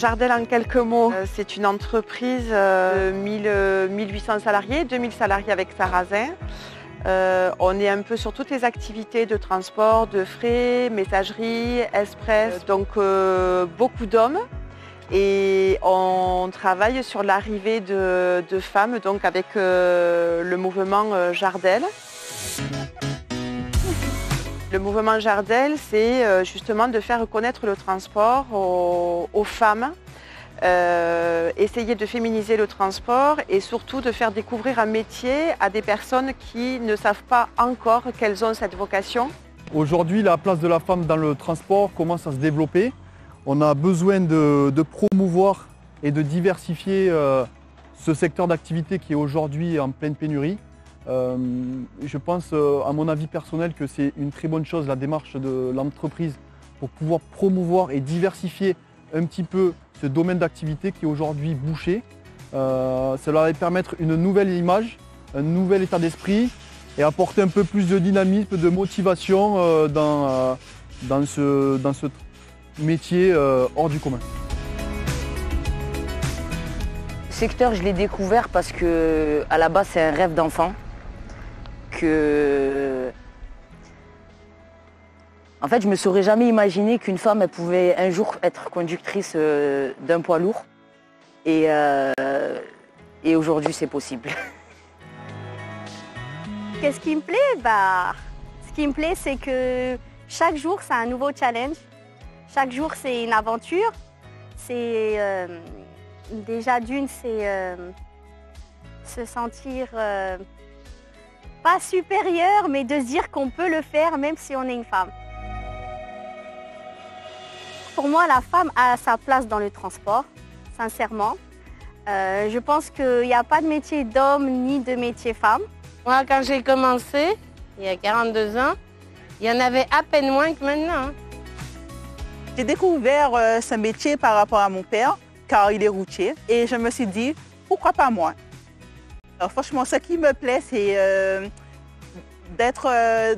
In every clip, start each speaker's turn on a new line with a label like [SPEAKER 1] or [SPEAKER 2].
[SPEAKER 1] Jardel en quelques mots, c'est une entreprise de 1800 salariés, 2000 salariés avec Sarrazin. On est un peu sur toutes les activités de transport, de frais, messagerie, express, donc beaucoup d'hommes. Et on travaille sur l'arrivée de femmes donc avec le mouvement Jardel. Le mouvement Jardel, c'est justement de faire connaître le transport aux femmes, essayer de féminiser le transport et surtout de faire découvrir un métier à des personnes qui ne savent pas encore qu'elles ont cette vocation.
[SPEAKER 2] Aujourd'hui, la place de la femme dans le transport commence à se développer. On a besoin de promouvoir et de diversifier ce secteur d'activité qui est aujourd'hui en pleine pénurie. Je pense, à mon avis personnel, que c'est une très bonne chose la démarche de l'entreprise pour pouvoir promouvoir et diversifier un petit peu ce domaine d'activité qui est aujourd'hui bouché. Cela va permettre une nouvelle image, un nouvel état d'esprit et apporter un peu plus de dynamisme, de motivation dans ce métier hors du commun.
[SPEAKER 3] Le secteur, je l'ai découvert parce que à la base c'est un rêve d'enfant. En fait, je me serais jamais imaginé qu'une femme elle pouvait un jour être conductrice d'un poids lourd. Et aujourd'hui, c'est possible.
[SPEAKER 4] Qu'est-ce qui me plaît? Ce qui me plaît, c'est que chaque jour, c'est un nouveau challenge. Chaque jour, c'est une aventure. C'est déjà d'une, c'est se sentir pas supérieur, mais de se dire qu'on peut le faire même si on est une femme. Pour moi, la femme a sa place dans le transport, sincèrement. Je pense qu'il n'y a pas de métier d'homme ni de métier femme.
[SPEAKER 5] Moi, quand j'ai commencé, il y a 42 ans, il y en avait à peine moins que maintenant.
[SPEAKER 6] J'ai découvert ce métier par rapport à mon père, car il est routier, et je me suis dit, pourquoi pas moi? Alors franchement, ce qui me plaît, c'est d'être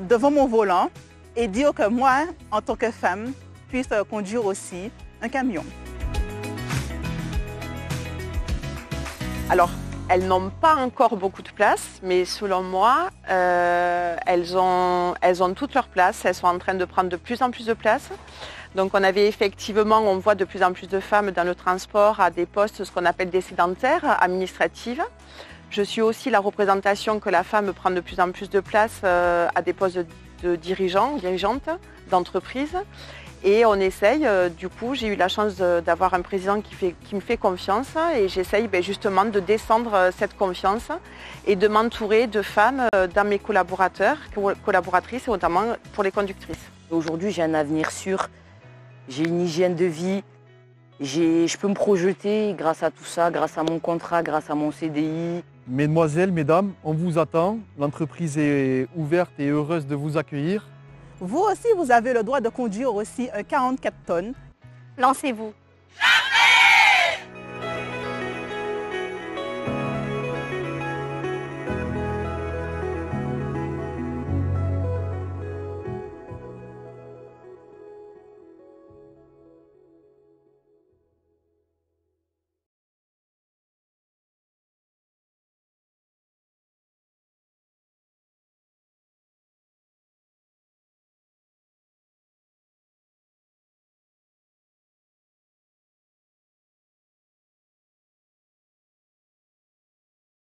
[SPEAKER 6] devant mon volant et dire que moi, en tant que femme, puisse conduire aussi un camion.
[SPEAKER 1] Alors, elles n'ont pas encore beaucoup de place, mais selon moi, elles ont toute leur place. Elles sont en train de prendre de plus en plus de place. Donc on voit de plus en plus de femmes dans le transport à des postes, ce qu'on appelle des sédentaires administratives. Je suis aussi la représentation que la femme prend de plus en plus de place à des postes de dirigeantes d'entreprise. Et on essaye, du coup, j'ai eu la chance d'avoir un président qui me fait confiance et j'essaye justement de descendre cette confiance et de m'entourer de femmes dans mes collaboratrices et notamment pour les conductrices.
[SPEAKER 3] Aujourd'hui, j'ai un avenir sûr, j'ai une hygiène de vie, je peux me projeter grâce à tout ça, grâce à mon contrat, grâce à mon CDI.
[SPEAKER 2] Mesdemoiselles, mesdames, on vous attend. L'entreprise est ouverte et heureuse de vous accueillir.
[SPEAKER 6] Vous aussi, vous avez le droit de conduire aussi un 44 tonnes.
[SPEAKER 4] Lancez-vous.